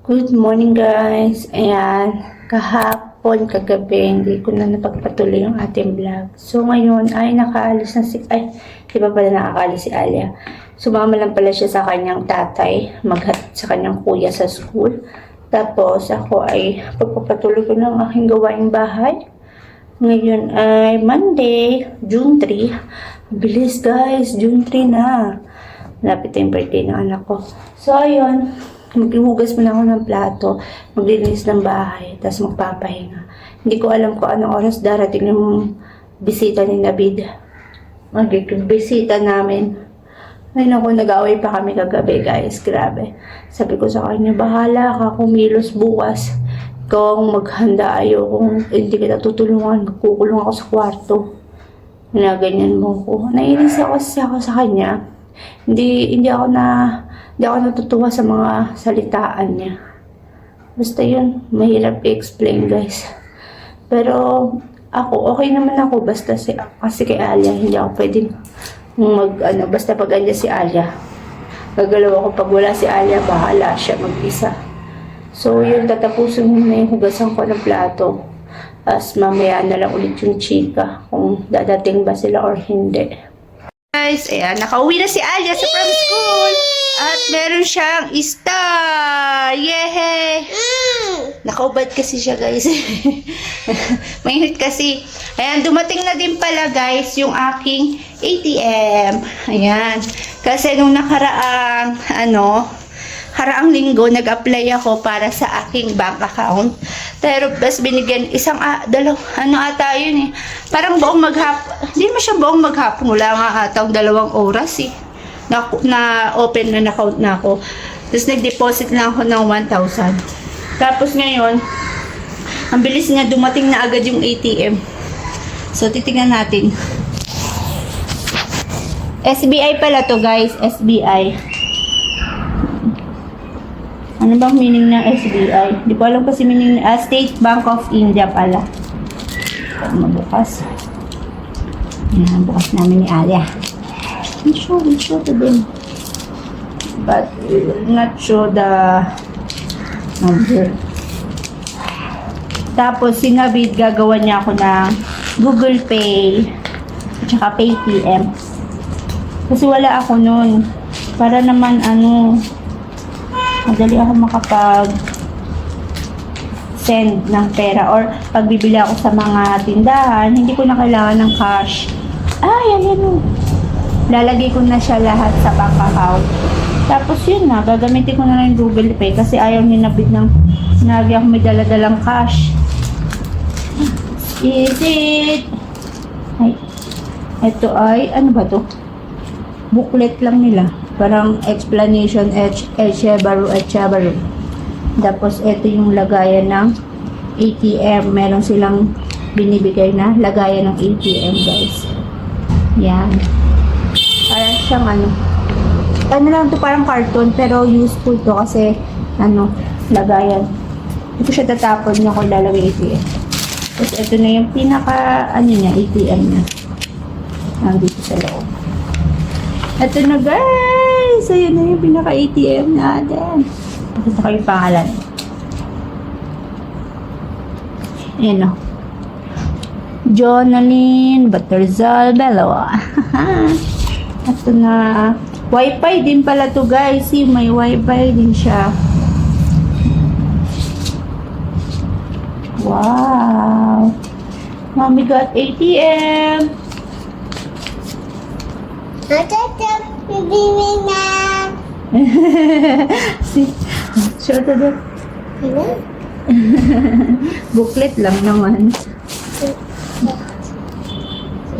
Good morning guys. Ayan, kahapon, kagabi, hindi ko na napagpatuloy yung ating vlog. So ngayon ay nakaalis na di ba pala nakakaalis si Alia? Sumama lang pala siya sa kanyang tatay, sa kanyang kuya sa school. Tapos ako ay pagpapatuloy ko ng aking gawaing bahay. Ngayon ay Monday, June 3. Bilis guys, June 3 na. Lapit yung birthday ng anak ko. So ayun, maghuhugas muna ako ng plato, maglilinis ng bahay, tapos magpapahinga. Hindi ko alam kung anong oras darating yung bisita ni Navid. Magiging bisita namin. Ay naku, nag-away pa kami kagabi guys, grabe. Sabi ko sa kanya, bahala ka kumilos bukas. Kung maghanda ayaw, kung hindi kita tutulungan, magkukulong ako sa kwarto. Ganyan mo ko. Nainis ako sa kanya. Hindi ako natutuwa sa mga salitaan niya. Basta yun, mahirap i-explain guys. Pero ako, okay naman ako basta kasi kay Alia, hindi ako pwedeng basta pag andyan si Alia. Gagalaw ako pag wala si Alia, bahala siya mag-isa. So yun, tatapusin mo na yung hugasan ko ng plato. As mamaya na lang ulit yung chika kung dadating ba sila or hindi. Guys, ayan, nakauwi na si Alia from school. At meron siyang star. Yehey! Nakaubad kasi siya, guys. Mainit kasi. Ayan, dumating na din pala, guys, yung aking ATM. Ayan. Kasi nung nakaraang linggo, nag-apply ako para sa aking bank account. Pero bas binigyan ata yun eh. Parang buong maghapon. Hindi naman siya buong maghapon. Wala nga atang 2 oras eh. Na-open na account na ako. Tapos nag-deposit lang ako ng 1,000. Tapos ngayon, ang bilis niya, dumating na agad yung ATM. So, titingnan natin. SBI pala to guys. SBI. Ano bang meaning ng SBI? Hindi ko alam kasi meaning State Bank of India pala. Mabukas. Yan, bukas namin ni Alia. We'll show to them. But we will not show the number. Tapos, si Navid, gagawa niya ako ng Google Pay at saka Paytm. Kasi wala ako nun. Para naman madali ako makapag-send ng pera or pag bibili ako sa mga tindahan, hindi ko na kailangan ng cash. Ayan. Lalagay ko na siya lahat sa bank account. Tapos yun na, gagamitin ko na lang yung Google Pay kasi ayaw ni Navid ng nagi ako may daladalang cash. Is it? Ay, ito ay, ano ba to? Booklet lang nila. Parang explanation, Echebaru. Tapos, ito yung lagayan ng ATM. Meron silang binibigay na lagayan ng ATM, guys. Yan. Parang siyang ano lang to, parang carton, pero useful to kasi, lagayan. Hindi ko siya tatapon niya kung lalagay ATM. Tapos, ito na yung pinaka, ATM niya. Nandito sa loob. Ito na guys! Ayan na yung pinaka-ATM natin. Ito ko yung pangalan. Ayan o. Jonaline Baterzal Beloa. Ito na. Wi-Fi din pala to guys. See, may Wi-Fi din siya. Wow! Mommy got ATM! Sure to that. Booklet lang naman. So,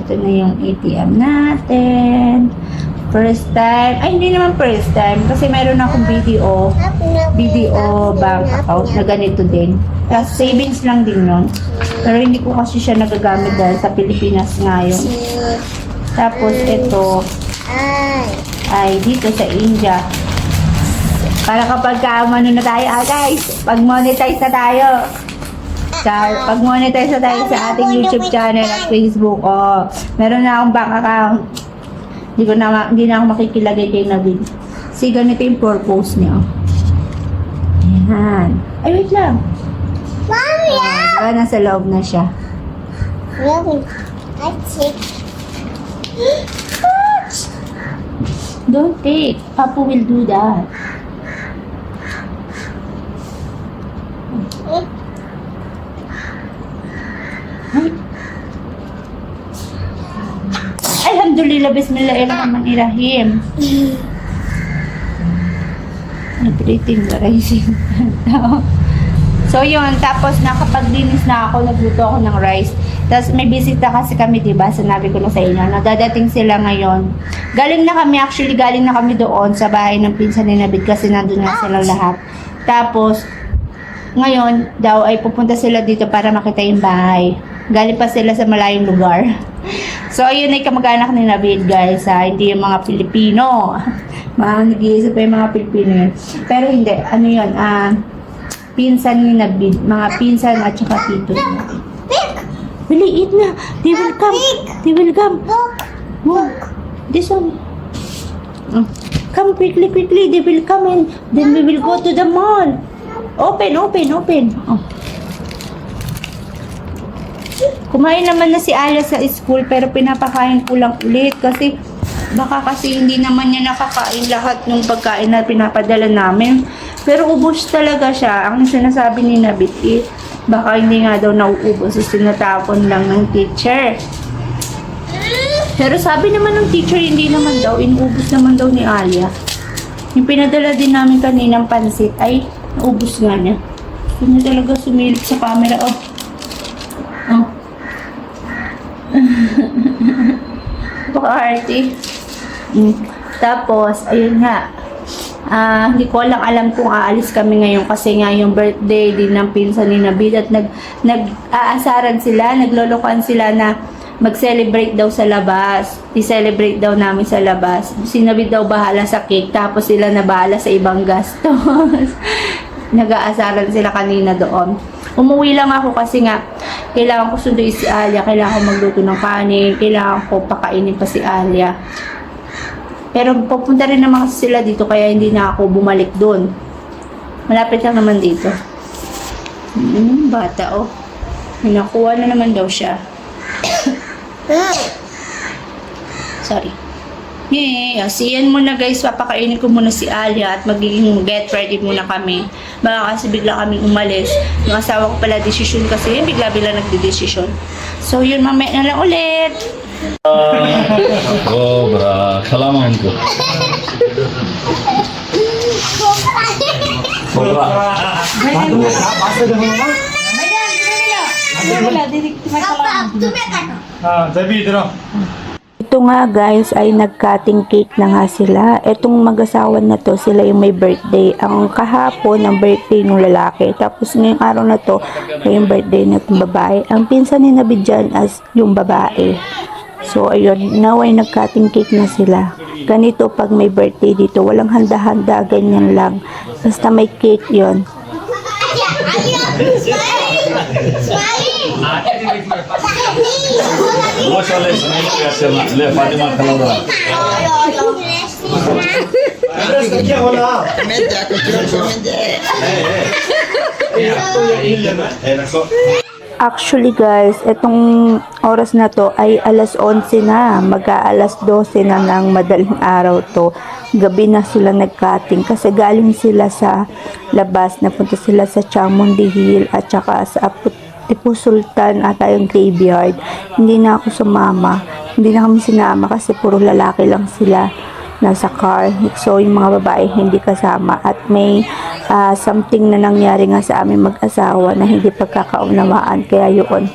ito na yung ATM natin. First time. Ay, hindi naman first time. Kasi meron akong BDO bank account na ganito din. Tapos savings lang din nun. Pero hindi ko kasi siya nagagamit dahil sa Pilipinas ngayon. Tapos ito ay dito sa India. Para kapag na tayo, guys, pag-monetize na tayo. Pag-monetize na tayo sa ating YouTube channel at Facebook. Meron na akong bank account. Hindi na ako makikilagay kay Navid. Kasi ganito yung purpose niya. Ayan. Yan. Ay, wait lang. Mommy, Diba, nasa loob na siya. really? I take. Don't take. Papa will do that. Ay. Alhamdulillah, bismillahirrahmanirrahim. Everything rising. So yun, tapos nakapag-dinis na ako, nagluto ako ng rice. Tapos may bisita kasi kami, diba? Sinabi ko na sa inyo, nadadating sila ngayon. Galing na kami doon sa bahay ng pinsan ni Navid kasi nandun na silang lahat. Tapos, ngayon daw ay pupunta sila dito para makita yung bahay. Galing pa sila sa malayong lugar. So, ayun ay kamag-anak ni Navid, guys. Hindi yung mga Pilipino. Nag-iisip pa yung mga Pilipino yun. Pero hindi, ano yun, pinsan ni Navid. Mga pinsan at saka tito ni Navid. Really, eat na. They will come. They will come. Look. This one. Come quickly. They will come and then we will go to the mall. Open. Oh. Kumain naman na si Alia sa school pero pinapakain ko lang ulit kasi baka kasi hindi naman niya nakakain lahat ng pagkain na pinapadala namin. Pero ubos talaga siya. Ang sinasabi ni Nabit baka hindi nga daw nauubos so sinatapon lang ng teacher. Pero sabi naman ng teacher hindi naman daw, inubos naman daw ni Alia. Yung pinadala din namin kaninang pansit ay naubos nga niya. Gusto niya talaga sumilip sa camera. Oh. Baka-arty. Tapos, ayun nga. Hindi ko lang alam kung aalis kami ngayon kasi nga yung birthday din ng pinsan ni Navid at nag-aasaran sila, naglolokohan sila na mag-celebrate daw sa labas. I-celebrate daw namin sa labas. Si Navid daw bahala sa cake tapos sila na bahala sa ibang gastos. Nag-aasaran sila kanina doon. Umuwi lang ako kasi nga kailangan ko sunduin si Alia, kailangan ko magluto ng kanin, kailangan ko pakainin pa si Alia. Pero pupunta rin naman sila dito kaya hindi na ako bumalik doon. Malapit lang naman dito. Bata oh. Nakuha na naman daw siya. Sorry. Siyan muna guys, papakainin ko muna si Alia at magiging get ready muna kami. Baka kasi bigla kaming umalis. Yung asawa ko pala desisyon kasi bigla-bigla nagde-desisyon. So yun, mamaya na lang ulit. Cobra, salamanku. Cobra. Ito nga guys ay nag-cutting cake na nga sila. Itong mag-asawa na to, sila yung may birthday. Ang kahapon ang birthday ng lalaki. Tapos ngayong araw na to ay yung birthday ng babae. Ang pinsan ni Navid dyan as yung babae. So ayun, now ay nag-cutting cake na sila. Ganito pag may birthday dito, walang handa-handa, ganyan lang. Basta may cake yon. Actually guys, itong oras na to ay alas 11 na, mag-aalas 12 na ng madaling araw to. Gabi na sila nag-cutting kasi galing sila sa labas, napunta sila sa Chamundi Hill at saka sa Tipu Sultan at yung graveyard. Hindi na ako sumama, hindi na kami sinama kasi puro lalaki lang sila nasa car. So yung mga babae hindi kasama at may something na nangyari nga sa aming mag-asawa na hindi pagkakaunawaan kaya yun.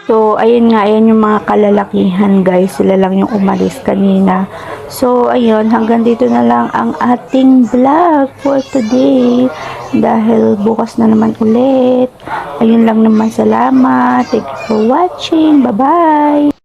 So, ayun nga, ayan yung mga kalalakihan guys, sila lang yung umalis kanina. So, ayun, hanggang dito na lang ang ating vlog for today. Dahil bukas na naman ulit. Ayun lang naman, salamat. Thank you for watching. Bye-bye!